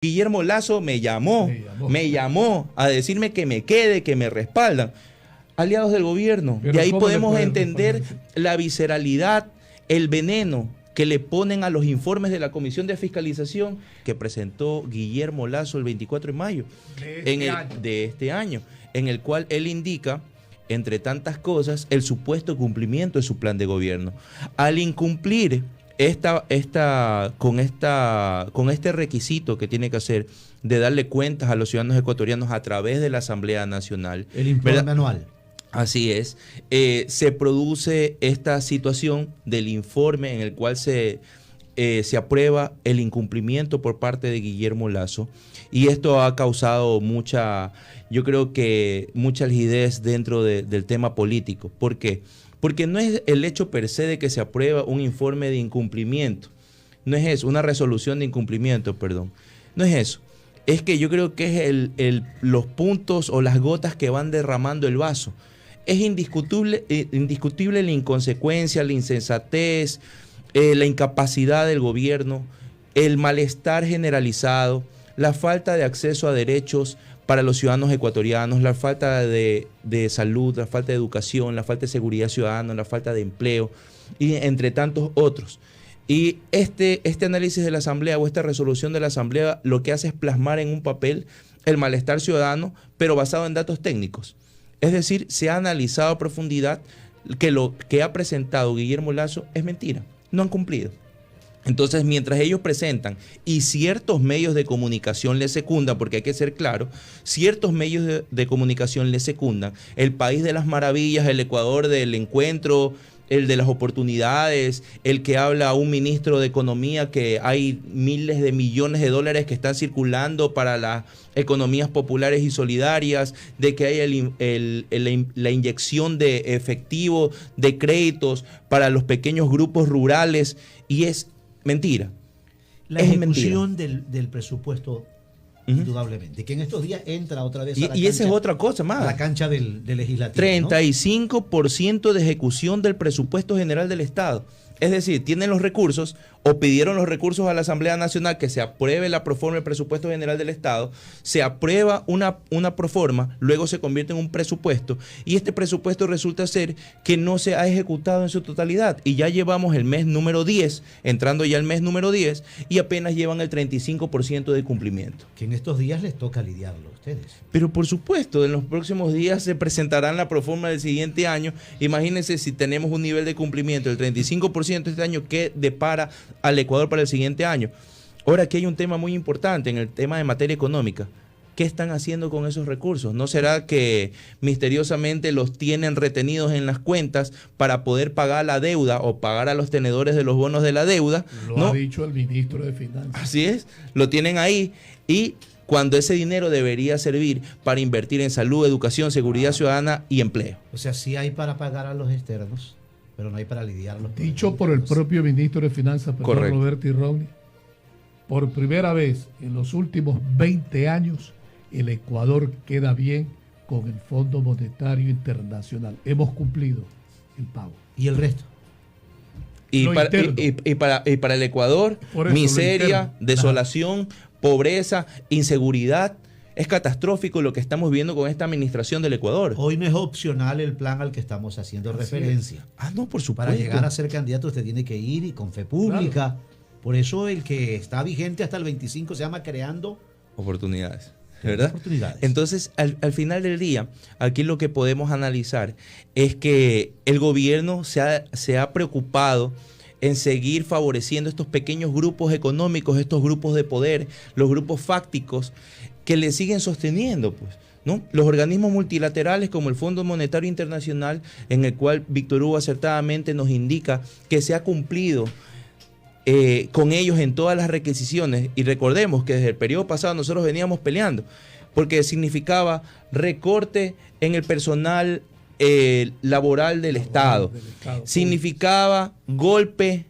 Guillermo Lasso me llamó a decirme que me quede, que me respaldan. Aliados del gobierno. Pero de ahí podemos ¿cómo entender la visceralidad, el veneno que le ponen a los informes de la Comisión de Fiscalización que presentó Guillermo Lasso el 24 de mayo de este año, en el cual él indica, entre tantas cosas, el supuesto cumplimiento de su plan de gobierno. Al incumplir con este requisito que tiene que hacer de darle cuentas a los ciudadanos ecuatorianos a través de la Asamblea Nacional. El informe anual. Así es. Se produce esta situación del informe en el cual se aprueba el incumplimiento por parte de Guillermo Lasso, y esto ha causado yo creo que mucha rigidez dentro del tema político. ¿Por qué? Porque no es el hecho per se de que se aprueba un informe de incumplimiento, no es eso, una resolución de incumplimiento, perdón, no es eso. Es que yo creo que es los puntos o las gotas que van derramando el vaso. Es indiscutible la inconsecuencia, la insensatez, la incapacidad del gobierno, el malestar generalizado, la falta de acceso a derechos para los ciudadanos ecuatorianos, la falta de salud, la falta de educación, la falta de seguridad ciudadana, la falta de empleo, y entre tantos otros. Y este análisis de la Asamblea o esta resolución de la Asamblea lo que hace es plasmar en un papel el malestar ciudadano, pero basado en datos técnicos. Es decir, se ha analizado a profundidad que lo que ha presentado Guillermo Lasso es mentira, no han cumplido. Entonces, mientras ellos presentan y ciertos medios de comunicación les secundan, porque hay que ser claro, ciertos medios de comunicación les secundan, el país de las maravillas, el Ecuador del encuentro, el de las oportunidades, el que habla a un ministro de Economía que hay miles de millones de dólares que están circulando para las economías populares y solidarias, de que hay la inyección de efectivo, de créditos para los pequeños grupos rurales, y es mentira. La ejecución del presupuesto, indudablemente, que en estos días entra otra vez a la cancha. Y esa es otra cosa más. A la cancha del legislativo. 35% ¿no? de ejecución del presupuesto general del Estado. Es decir, tienen los recursos o pidieron los recursos a la Asamblea Nacional que se apruebe la proforma del presupuesto general del Estado, se aprueba una proforma, luego se convierte en un presupuesto, y este presupuesto resulta ser que no se ha ejecutado en su totalidad, y ya llevamos el mes número 10, entrando ya el mes número 10, y apenas llevan el 35% de cumplimiento. Que en estos días les toca lidiarlo a ustedes. Pero por supuesto, en los próximos días se presentarán la proforma del siguiente año. Imagínense si tenemos un nivel de cumplimiento del 35% este año, ¿qué depara al Ecuador para el siguiente año? Ahora, aquí hay un tema muy importante en el tema de materia económica. ¿Qué están haciendo con esos recursos? ¿No será que misteriosamente los tienen retenidos en las cuentas para poder pagar la deuda o pagar a los tenedores de los bonos de la deuda? Lo ha dicho el ministro de Finanzas. Así es, lo tienen ahí, y cuando ese dinero debería servir para invertir en salud, educación, seguridad ciudadana y empleo. O sea, sí hay para pagar a los externos, pero no hay para lidiar los dicho por el propio ministro de Finanzas, Roberto Irrogni. Por primera vez en los últimos 20 años, el Ecuador queda bien con el Fondo Monetario Internacional. Hemos cumplido el pago. ¿Y el resto? Y para el Ecuador, miseria, desolación, pobreza, inseguridad. Es catastrófico lo que estamos viendo con esta administración del Ecuador. Hoy no es opcional el plan al que estamos haciendo referencia. No, por supuesto. Para llegar a ser candidato usted tiene que ir y con fe pública. Claro. Por eso el que está vigente hasta el 25 se llama Creando Oportunidades. ¿Verdad? Entonces, al final del día, aquí lo que podemos analizar es que el gobierno se ha preocupado en seguir favoreciendo estos pequeños grupos económicos, estos grupos de poder, los grupos fácticos que le siguen sosteniendo, pues, ¿no? Los organismos multilaterales como el Fondo Monetario Internacional, en el cual Víctor Hugo acertadamente nos indica que se ha cumplido con ellos en todas las requisiciones, y recordemos que desde el periodo pasado nosotros veníamos peleando porque significaba recorte en el personal laboral del Estado, significaba golpe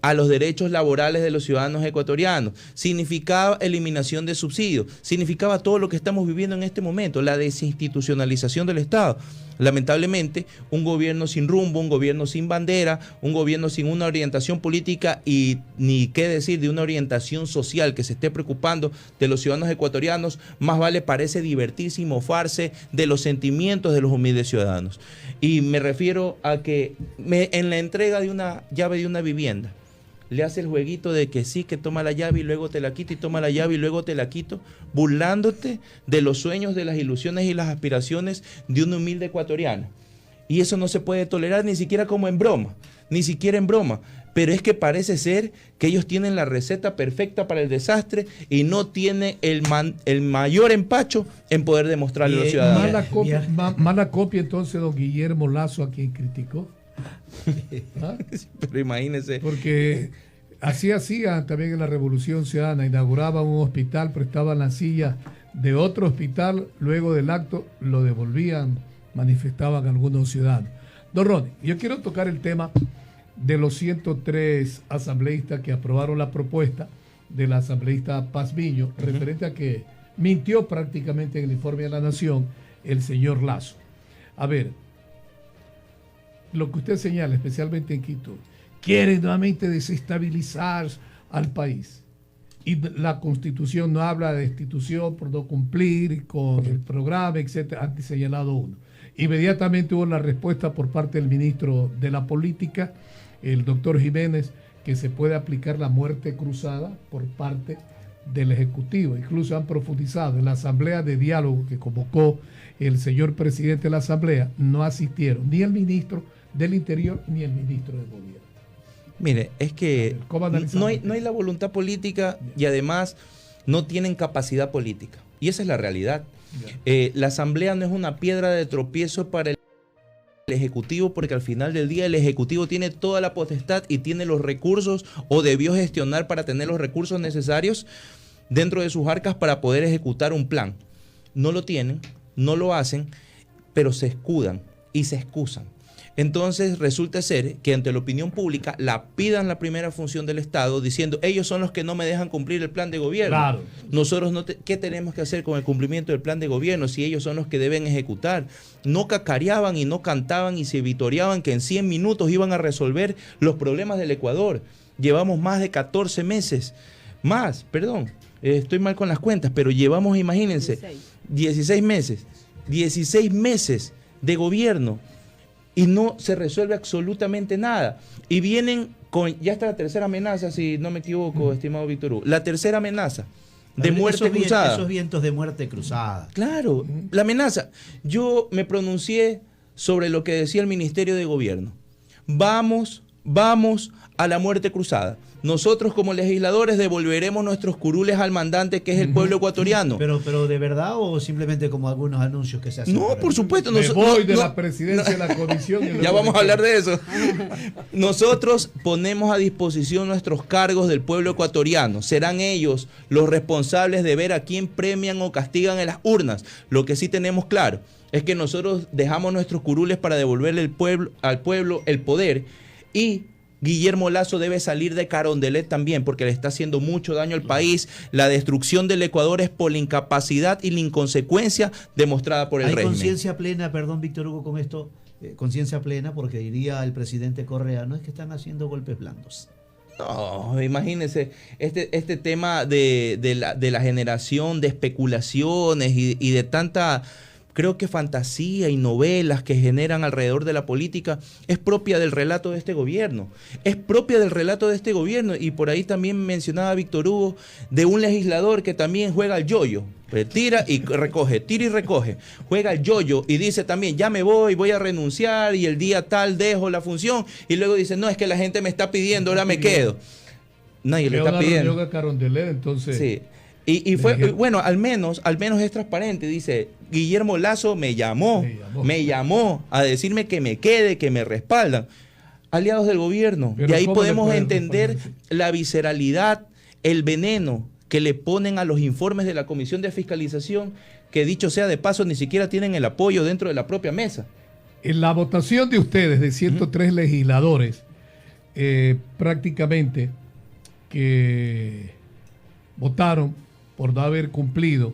a los derechos laborales de los ciudadanos ecuatorianos, significaba eliminación de subsidios, significaba todo lo que estamos viviendo en este momento, la desinstitucionalización del Estado. Lamentablemente, un gobierno sin rumbo, un gobierno sin bandera, un gobierno sin una orientación política y ni qué decir de una orientación social que se esté preocupando de los ciudadanos ecuatorianos, más vale parece divertirse y mofarse de los sentimientos de los humildes ciudadanos. Y me refiero a que en la entrega de una llave de una vivienda, le hace el jueguito de que sí, que toma la llave y luego te la quito, y toma la llave y luego te la quito, burlándote de los sueños, de las ilusiones y las aspiraciones de un humilde ecuatoriano. Y eso no se puede tolerar ni siquiera como en broma, ni siquiera en broma. Pero es que parece ser que ellos tienen la receta perfecta para el desastre y no tienen el mayor empacho en poder demostrarle a los ciudadanos. Mala copia entonces don Guillermo Lasso, a quien criticó. ¿Ah? Pero imagínese. Porque así hacían también en la Revolución Ciudadana, inauguraban un hospital, prestaban la silla de otro hospital, luego del acto lo devolvían, manifestaban algunos ciudadanos. Don Ronnie, yo quiero tocar el tema de los 103 asambleístas que aprobaron la propuesta de la asambleísta Pazmiño, referente a que mintió prácticamente en el informe de la Nación el señor Lasso. A ver, lo que usted señala, especialmente en Quito, quieren nuevamente desestabilizar al país. Y la Constitución no habla de destitución por no cumplir con el programa, etcétera. Han señalado uno. Inmediatamente hubo la respuesta por parte del ministro de la Política, el doctor Jiménez, que se puede aplicar la muerte cruzada por parte del Ejecutivo. Incluso han profundizado en la asamblea de diálogo que convocó el señor presidente de la asamblea. No asistieron ni el ministro del Interior ni el ministro de Gobierno. Mire, es que no hay la voluntad política y además no tienen capacidad política. Y esa es la realidad. La asamblea no es una piedra de tropiezo para el Ejecutivo, porque al final del día el Ejecutivo tiene toda la potestad y tiene los recursos, o debió gestionar para tener los recursos necesarios dentro de sus arcas para poder ejecutar un plan. No lo tienen, no lo hacen, pero se escudan y se excusan. Entonces resulta ser que ante la opinión pública la pidan la primera función del Estado diciendo ellos son los que no me dejan cumplir el plan de gobierno. Claro. Nosotros ¿qué tenemos que hacer con el cumplimiento del plan de gobierno si ellos son los que deben ejecutar? No cacareaban y no cantaban y se vitoreaban que en 100 minutos iban a resolver los problemas del Ecuador. Llevamos más de 14 meses. Estoy mal con las cuentas, pero llevamos, imagínense, 16 meses. 16 meses de gobierno. Y no se resuelve absolutamente nada. Y vienen con, ya está la tercera amenaza, si no me equivoco, estimado Víctor Hugo, la tercera amenaza de muerte cruzada. Esos vientos de muerte cruzada. Claro, la amenaza. Yo me pronuncié sobre lo que decía el Ministerio de Gobierno. Vamos a la muerte cruzada. Nosotros como legisladores devolveremos nuestros curules al mandante, que es el pueblo ecuatoriano. Pero ¿de verdad o simplemente como algunos anuncios que se hacen? No, por supuesto. Me voy de la presidencia de la comisión. Ya vamos a hablar de eso. Nosotros ponemos a disposición nuestros cargos del pueblo ecuatoriano. Serán ellos los responsables de ver a quién premian o castigan en las urnas. Lo que sí tenemos claro es que nosotros dejamos nuestros curules para devolverle al pueblo el poder, y Guillermo Lasso debe salir de Carondelet también, porque le está haciendo mucho daño al país. La destrucción del Ecuador es por la incapacidad y la inconsecuencia demostrada por el régimen. Hay conciencia plena, perdón Víctor Hugo con esto, conciencia plena, porque diría el presidente Correa, no es que están haciendo golpes blandos. No, imagínense, este tema de la generación de especulaciones y de tanta, creo que fantasía y novelas que generan alrededor de la política es propia del relato de este gobierno. Es propia del relato de este gobierno. Y por ahí también mencionaba Víctor Hugo de un legislador que también juega al yoyo. Tira y recoge, tira y recoge. Juega al yoyo y dice también, ya me voy a renunciar y el día tal dejo la función. Y luego dice, no, es que la gente me está pidiendo, ahora me quedo. Nadie le está pidiendo. Entonces... Sí. Y fue, bueno, al menos es transparente. Dice, Guillermo Lasso me llamó a decirme que me quede, que me respaldan. Aliados del gobierno. Y ahí podemos entender la visceralidad, el veneno que le ponen a los informes de la Comisión de Fiscalización, que dicho sea de paso, ni siquiera tienen el apoyo dentro de la propia mesa. En la votación de ustedes, de 103 legisladores, prácticamente que votaron por no haber cumplido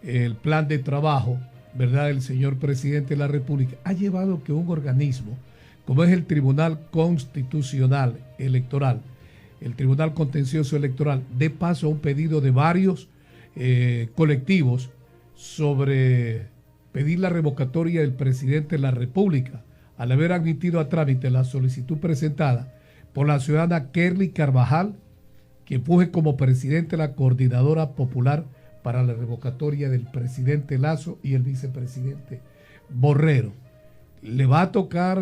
el plan de trabajo ¿verdad?, el señor presidente de la República, ha llevado que un organismo como es el Tribunal Constitucional Electoral, el Tribunal Contencioso Electoral, dé paso a un pedido de varios colectivos sobre pedir la revocatoria del presidente de la República al haber admitido a trámite la solicitud presentada por la ciudadana Kerly Carvajal, que fue como presidente de la Coordinadora Popular para la revocatoria del presidente Lasso y el vicepresidente Borrero. ¿Le va a tocar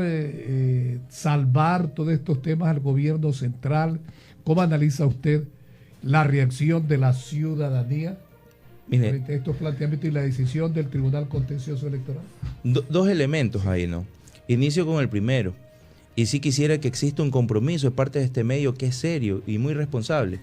salvar todos estos temas al gobierno central? ¿Cómo analiza usted la reacción de la ciudadanía frente a estos planteamientos y la decisión del Tribunal Contencioso Electoral? Dos elementos ahí, ¿no? Inicio con el primero. Y sí quisiera que exista un compromiso de parte de este medio que es serio y muy responsable.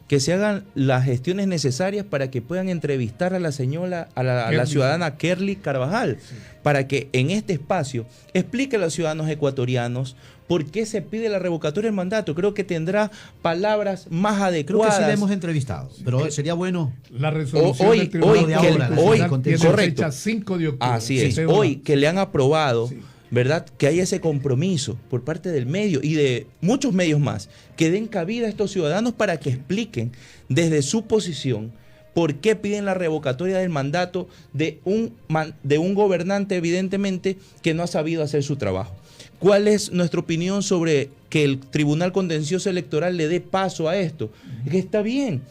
Que se hagan las gestiones necesarias para que puedan entrevistar a la señora, a la ciudadana Kerly Carvajal, sí, para que en este espacio explique a los ciudadanos ecuatorianos por qué se pide la revocatoria del mandato. Creo que tendrá palabras más adecuadas. Creo que sí la hemos entrevistado, pero sería bueno. La resolución del Tribunal de ahora tiene fecha 5 de octubre. Así es, hoy que le han aprobado, sí, ¿verdad?, que hay ese compromiso por parte del medio y de muchos medios más, que den cabida a estos ciudadanos para que expliquen desde su posición por qué piden la revocatoria del mandato de un gobernante, evidentemente, que no ha sabido hacer su trabajo. ¿Cuál es nuestra opinión sobre que el Tribunal Contencioso Electoral le dé paso a esto? Que está bien.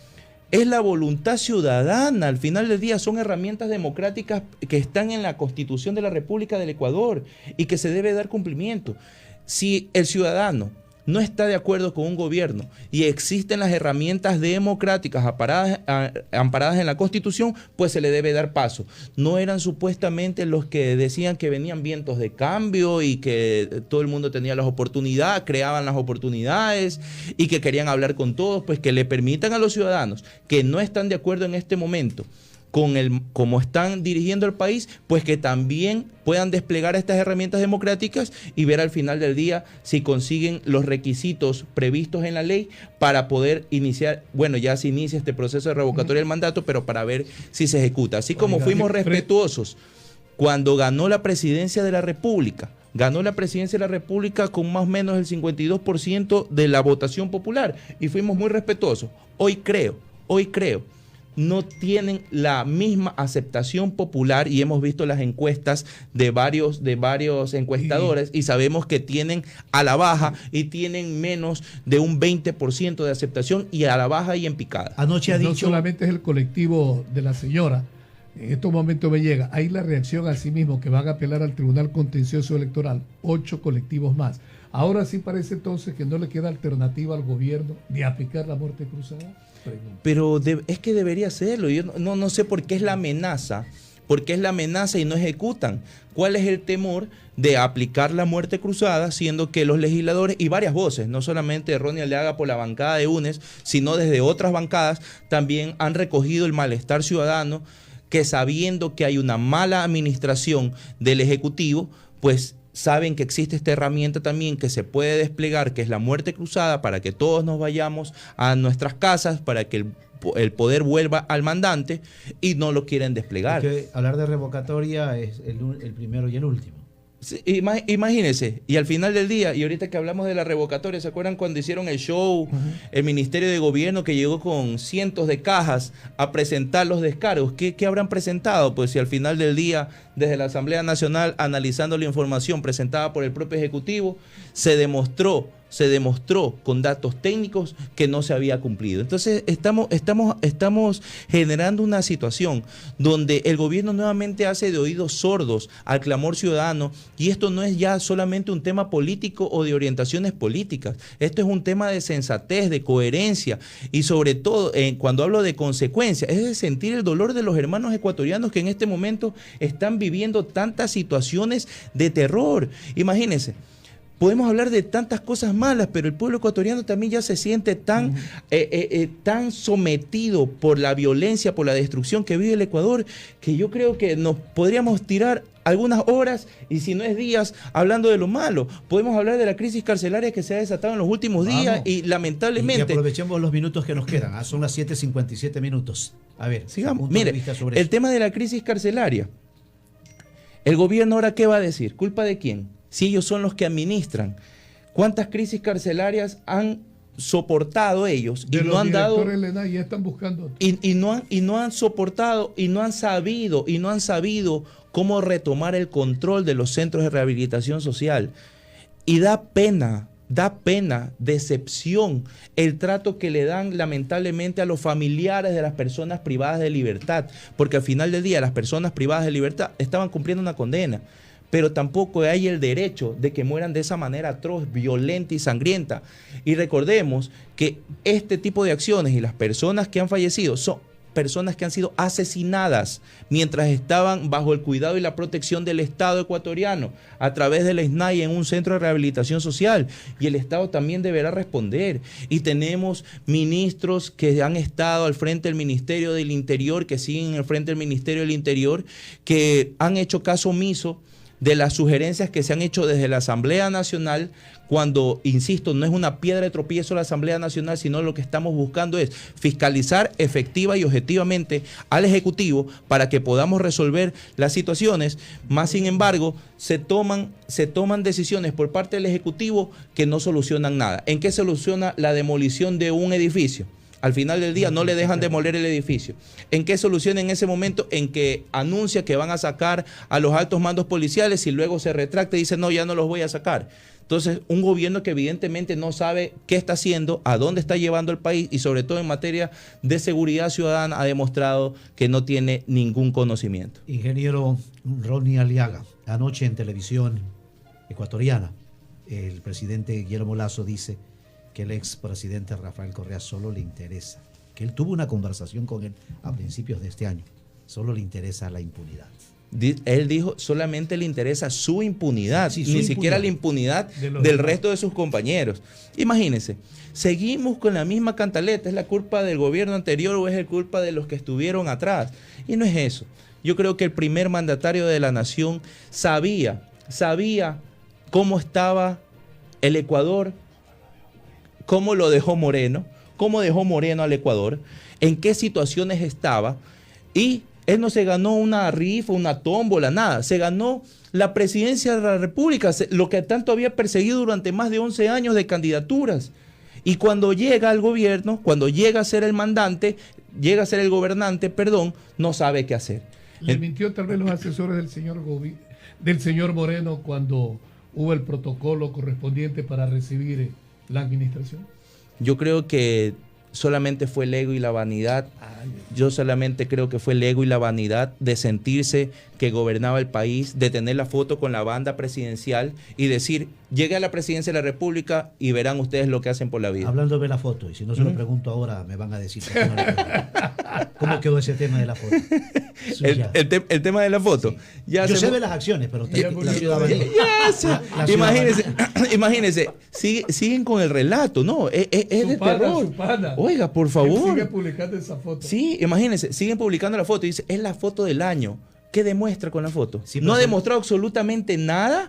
Es la voluntad ciudadana, al final del día son herramientas democráticas que están en la Constitución de la República del Ecuador y que se debe dar cumplimiento. Si el ciudadano no está de acuerdo con un gobierno y existen las herramientas democráticas amparadas en la Constitución, pues se le debe dar paso. No eran supuestamente los que decían que venían vientos de cambio y que todo el mundo tenía las oportunidades, creaban las oportunidades y que querían hablar con todos, pues que le permitan a los ciudadanos que no están de acuerdo en este momento con cómo están dirigiendo el país, pues que también puedan desplegar estas herramientas democráticas y ver al final del día si consiguen los requisitos previstos en la ley para poder iniciar, bueno, ya se inicia este proceso de revocatoria del mandato, pero para ver si se ejecuta. Así como fuimos respetuosos cuando ganó la presidencia de la República, con más o menos el 52% de la votación popular y fuimos muy respetuosos. Hoy creo, no tienen la misma aceptación popular y hemos visto las encuestas de varios encuestadores y sabemos que tienen a la baja y tienen menos de un 20% de aceptación y a la baja y en picada. Anoche ha dicho... No solamente es el colectivo de la señora, en estos momentos me llega, hay la reacción a sí mismo que van a apelar al Tribunal Contencioso Electoral, 8 colectivos más. Ahora sí parece entonces que no le queda alternativa al gobierno de aplicar la muerte cruzada. Pero es que debería hacerlo. Yo no sé por qué es la amenaza. ¿Por qué es la amenaza y no ejecutan? ¿Cuál es el temor de aplicar la muerte cruzada, siendo que los legisladores y varias voces, no solamente Ronnie Aliaga por la bancada de UNES, sino desde otras bancadas, también han recogido el malestar ciudadano, que sabiendo que hay una mala administración del Ejecutivo, pues saben que existe esta herramienta también que se puede desplegar, que es la muerte cruzada, para que todos nos vayamos a nuestras casas, para que el poder vuelva al mandante, y no lo quieren desplegar. Porque hablar de revocatoria es el primero y el último. Sí, imagínense, y al final del día, y ahorita que hablamos de la revocatoria, ¿se acuerdan cuando hicieron el show, el Ministerio de Gobierno que llegó con cientos de cajas a presentar los descargos? ¿Qué habrán presentado? Pues si al final del día, desde la Asamblea Nacional, analizando la información presentada por el propio Ejecutivo, se demostró con datos técnicos que no se había cumplido. Entonces estamos generando una situación donde el gobierno nuevamente hace de oídos sordos al clamor ciudadano, y esto no es ya solamente un tema político o de orientaciones políticas, esto es un tema de sensatez, de coherencia, y sobre todo cuando hablo de consecuencia, es de sentir el dolor de los hermanos ecuatorianos que en este momento están viviendo tantas situaciones de terror. Imagínense, podemos hablar de tantas cosas malas, pero el pueblo ecuatoriano también ya se siente tan sometido por la violencia, por la destrucción que vive el Ecuador, que yo creo que nos podríamos tirar algunas horas, y si no es días, hablando de lo malo. Podemos hablar de la crisis carcelaria que se ha desatado en los últimos días y lamentablemente... Y aprovechemos los minutos que nos quedan. Son las 7:57 minutos. A ver, sigamos. Mire, el tema de la crisis carcelaria. ¿El gobierno ahora qué va a decir? ¿Culpa de quién? Si ellos son los que administran. ¿Cuántas crisis carcelarias han soportado ellos y no han dado ya están buscando y no han soportado y no han sabido cómo retomar el control de los centros de rehabilitación social? Y da pena, decepción el trato que le dan lamentablemente a los familiares de las personas privadas de libertad, porque al final del día las personas privadas de libertad estaban cumpliendo una condena, pero tampoco hay el derecho de que mueran de esa manera atroz, violenta y sangrienta. Y recordemos que este tipo de acciones y las personas que han fallecido son personas que han sido asesinadas mientras estaban bajo el cuidado y la protección del Estado ecuatoriano a través del SNAI en un centro de rehabilitación social, y el Estado también deberá responder. Y tenemos ministros que han estado al frente del Ministerio del Interior, que siguen al frente del Ministerio del Interior, que han hecho caso omiso de las sugerencias que se han hecho desde la Asamblea Nacional, cuando, insisto, no es una piedra de tropiezo la Asamblea Nacional, sino lo que estamos buscando es fiscalizar efectiva y objetivamente al Ejecutivo para que podamos resolver las situaciones. Más sin embargo, se toman decisiones por parte del Ejecutivo que no solucionan nada. ¿En qué soluciona la demolición de un edificio? Al final del día no le dejan demoler el edificio. ¿En qué soluciona en ese momento? En que anuncia que van a sacar a los altos mandos policiales y luego se retracta y dice, no, ya no los voy a sacar. Entonces, un gobierno que evidentemente no sabe qué está haciendo, a dónde está llevando el país, y sobre todo en materia de seguridad ciudadana ha demostrado que no tiene ningún conocimiento. Ingeniero Ronnie Aliaga, anoche en televisión ecuatoriana, el presidente Guillermo Lasso dice que el expresidente Rafael Correa solo le interesa, que él tuvo una conversación con él a principios de este año, solo le interesa la impunidad. Él dijo, solamente le interesa su impunidad, sí, ni siquiera la impunidad del resto de sus compañeros. Imagínense, seguimos con la misma cantaleta, ¿es la culpa del gobierno anterior o es la culpa de los que estuvieron atrás? Y no es eso. Yo creo que el primer mandatario de la nación sabía cómo estaba el Ecuador, cómo lo dejó Moreno, cómo dejó Moreno al Ecuador, en qué situaciones estaba, y él no se ganó una rifa, una tómbola, nada. Se ganó la presidencia de la República, lo que tanto había perseguido durante más de 11 años de candidaturas. Y cuando llega al gobierno, cuando llega a ser el mandante, llega a ser el gobernante, no sabe qué hacer. Le mintió tal vez los asesores del señor Moreno cuando hubo el protocolo correspondiente para recibir la administración. Yo creo que solamente fue el ego y la vanidad. Yo solamente creo que fue el ego y la vanidad de sentirse que gobernaba el país, de tener la foto con la banda presidencial y decir, llegué a la presidencia de la República y verán ustedes lo que hacen por la vida. Hablando de la foto, y si no se lo pregunto ahora, me van a decir ¿cómo quedó ese tema de la foto? El tema de la foto. Sí. Ya yo sé de las acciones, pero la ciudadanía. Imagínense, siguen con el relato, ¿no? Es de terror. Oiga, por favor. Sigue publicando esa foto. Sí, imagínense, siguen publicando la foto y dice, es la foto del año. ¿Qué demuestra con la foto? Sí, no ha demostrado absolutamente nada